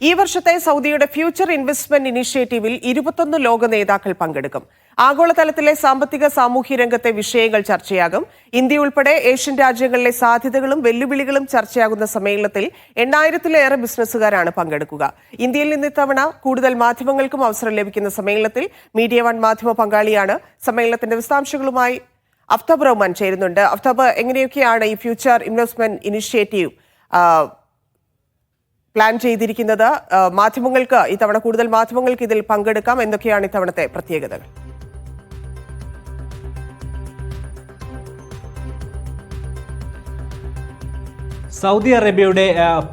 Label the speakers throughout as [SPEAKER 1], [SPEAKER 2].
[SPEAKER 1] ഈ വർഷത്തെ സൗദിയുടെ ഫ്യൂച്ചർ ഇൻവെസ്റ്റ്മെന്റ് ഇനിഷ്യേറ്റീവിൽ 21 ലോക നേതാക്കൾ പങ്കെടുക്കും. ആഗോളതലത്തിലെ സാമ്പത്തിക സാമൂഹ്യ രംഗത്തെ വിഷയങ്ങൾ ചർച്ചയാകും. ഇന്ത്യ ഉൾപ്പെടെ ഏഷ്യൻ രാജ്യങ്ങളിലെ സാധ്യതകളും വെല്ലുവിളികളും ചർച്ചയാകുന്ന സമ്മേളനത്തിൽ 8000-ലേറെ ബിസിനസ്സുകാരാണ് പങ്കെടുക്കുക. ഇന്ത്യയിൽ നിന്ന് ഇത്തവണ കൂടുതൽ മാധ്യമങ്ങൾക്കും അവസരം ലഭിക്കുന്ന സമ്മേളനത്തിൽ മീഡിയ വൺ മാധ്യമ പങ്കാളിയാണ്. സമ്മേളനത്തിന്റെ വിശദാംശങ്ങളുമായി അഫ്താബ് റഹ്മാൻ ചേരുന്നുണ്ട്. അഫ്താബ്, എങ്ങനെയൊക്കെയാണ് ഈ ഫ്യൂച്ചർ ഇൻവെസ്റ്റ്മെന്റ് ഇനിഷ്യേറ്റീവ് പ്ലാൻ ചെയ്തിരിക്കുന്നത്? മാധ്യമങ്ങൾക്ക് ഇത്തവണ കൂടുതൽ മാധ്യമങ്ങൾക്ക് ഇതിൽ പങ്കെടുക്കാം. എന്തൊക്കെയാണ് ഇത്തവണത്തെ പ്രത്യേകതകൾ?
[SPEAKER 2] സൗദി അറേബ്യയുടെ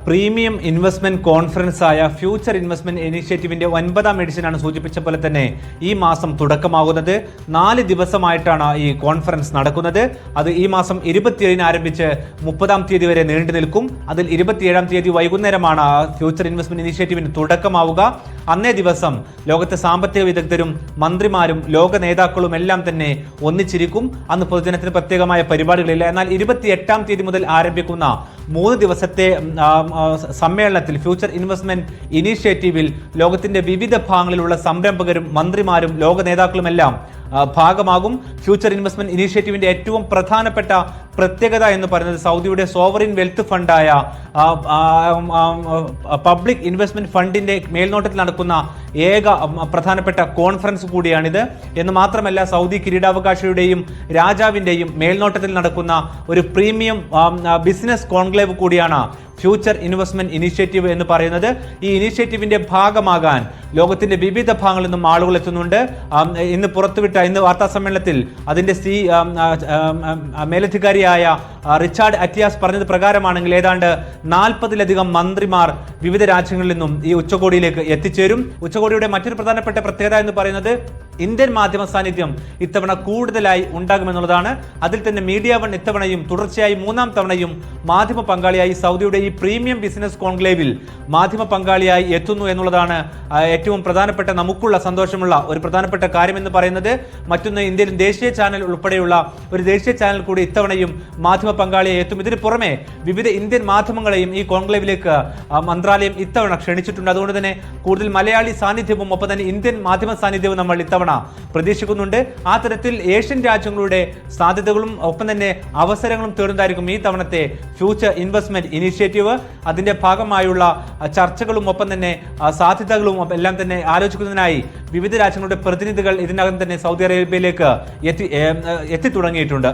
[SPEAKER 2] പ്രീമിയം ഇൻവെസ്റ്റ്മെന്റ് കോൺഫറൻസ് ആയ ഫ്യൂച്ചർ ഇൻവെസ്റ്റ്മെന്റ് ഇനിഷ്യേറ്റീവിന്റെ 9ാം എഡിഷനാണ് സൂചിപ്പിച്ച പോലെ തന്നെ ഈ മാസം തുടക്കമാകുന്നത്. 4 ദിവസമായിട്ടാണ് ഈ കോൺഫറൻസ് നടക്കുന്നത്. അത് ഈ മാസം 27-ന് ആരംഭിച്ച് 30-ാം തീയതി വരെ നീണ്ടു നിൽക്കും. അതിൽ 27-ാം തീയതി വൈകുന്നേരമാണ് ഫ്യൂച്ചർ ഇൻവെസ്റ്റ്മെന്റ് ഇനിഷ്യേറ്റീവിന് തുടക്കമാവുക. അന്നേ ദിവസം ലോകത്തെ സാമ്പത്തിക വിദഗ്ധരും മന്ത്രിമാരും ലോക നേതാക്കളും എല്ലാം തന്നെ ഒന്നിച്ചിരിക്കും. അന്ന് പൊതുജനത്തിന് പ്രത്യേകമായ പരിപാടികളില്ല. എന്നാൽ 28-ാം തീയതി മുതൽ ആരംഭിക്കുന്ന 3 ദിവസത്തെ സമ്മേളനത്തിൽ ഫ്യൂച്ചർ ഇൻവെസ്റ്റ്മെന്റ് ഇനിഷ്യേറ്റീവിൽ ലോകത്തിന്റെ വിവിധ ഭാഗങ്ങളിലുള്ള സംരംഭകരും മന്ത്രിമാരും ലോക നേതാക്കളുമെല്ലാം ഭാഗമാകും. ഫ്യൂച്ചർ ഇൻവെസ്റ്റ്മെന്റ് ഇനിഷ്യേറ്റീവിന്റെ ഏറ്റവും പ്രധാനപ്പെട്ട പ്രത്യേകത എന്ന് പറയുന്നത് സൗദിയുടെ സോവറിൻ വെൽത്ത് ഫണ്ടായ പബ്ലിക് ഇൻവെസ്റ്റ്മെന്റ് ഫണ്ടിന്റെ മേൽനോട്ടത്തിൽ നടക്കുന്ന ഏക പ്രധാനപ്പെട്ട കോൺഫറൻസ് കൂടിയാണിത്. എന്ന് മാത്രമല്ല, സൗദി കിരീടാവകാശിയുടെയും രാജാവിന്റെയും മേൽനോട്ടത്തിൽ നടക്കുന്ന ഒരു പ്രീമിയം ബിസിനസ് കോൺക്ലേവ് കൂടിയാണ് ഫ്യൂച്ചർ ഇൻവെസ്റ്റ്മെന്റ് ഇനിഷ്യേറ്റീവ് എന്ന് പറയുന്നത്. ഈ ഇനിഷ്യേറ്റീവിന്റെ ഭാഗമാകാൻ ലോകത്തിന്റെ വിവിധ ഭാഗങ്ങളിൽ നിന്നും ആളുകൾ എത്തുന്നുണ്ട്. ഇന്ന് വാർത്താ സമ്മേളനത്തിൽ അതിന്റെ മേലധികാരിയായ റിച്ചാർഡ് അറ്റിയാസ് പറഞ്ഞത് പ്രകാരമാണെങ്കിൽ ഏതാണ്ട് 40-ലധികം മന്ത്രിമാർ വിവിധ രാജ്യങ്ങളിൽ നിന്നും ഈ ഉച്ചകോടിയിലേക്ക് എത്തിച്ചേരും. ഉച്ചകോടിയുടെ മറ്റൊരു പ്രധാനപ്പെട്ട പ്രത്യേകത എന്ന് പറയുന്നത് ഇന്ത്യൻ മാധ്യമ സാന്നിധ്യം ഇത്തവണ കൂടുതലായി ഉണ്ടാകുമെന്നുള്ളതാണ്. അതിൽ തന്നെ മീഡിയ വൺ ഇത്തവണയും തുടർച്ചയായി 3ാം തവണയും മാധ്യമ പങ്കാളിയായി സൗദിയുടെ ഈ പ്രീമിയം ബിസിനസ് കോൺക്ലേവിൽ മാധ്യമ പങ്കാളിയായി എത്തുന്നു എന്നുള്ളതാണ് ഏറ്റവും പ്രധാനപ്പെട്ട നമുക്കുള്ള സന്തോഷമുള്ള ഒരു പ്രധാനപ്പെട്ട കാര്യം എന്ന് പറയുന്നത്. മറ്റൊന്ന്, ഇന്ത്യയിൽ ദേശീയ ചാനൽ ഉൾപ്പെടെയുള്ള ഒരു ദേശീയ ചാനൽ കൂടി ഇത്തവണയും മാധ്യമ പങ്കാളിയായി എത്തും. ഇതിന് പുറമെ വിവിധ ഇന്ത്യൻ മാധ്യമങ്ങളെയും ഈ കോൺക്ലേവിലേക്ക് മന്ത്രാലയം ഇത്തവണ ക്ഷണിച്ചിട്ടുണ്ട്. അതുകൊണ്ട് തന്നെ കൂടുതൽ മലയാളി സാന്നിധ്യവും ഒപ്പം തന്നെ ഇന്ത്യൻ മാധ്യമ സാന്നിധ്യവും നമ്മൾ ഇത്തവണ പ്രതീക്ഷിക്കുന്നുണ്ട്. ആ തരത്തിൽ ഏഷ്യൻ രാജ്യങ്ങളുടെ സാധ്യതകളും ഒപ്പം തന്നെ അവസരങ്ങളും തേടുന്നതായിരിക്കും ഈ തവണത്തെ ഫ്യൂച്ചർ ഇൻവെസ്റ്റ്മെന്റ് ഇനിഷ്യേറ്റീവ്. അതിന്റെ ഭാഗമായുള്ള ചർച്ചകളും ഒപ്പം തന്നെ സാധ്യതകളും എല്ലാം തന്നെ ആലോചിക്കുന്നതിനായി വിവിധ രാജ്യങ്ങളുടെ പ്രതിനിധികൾ ഇതിനകം തന്നെ സൗദി അറേബ്യയിലേക്ക് എത്തി തുടങ്ങിയിട്ടുണ്ട്.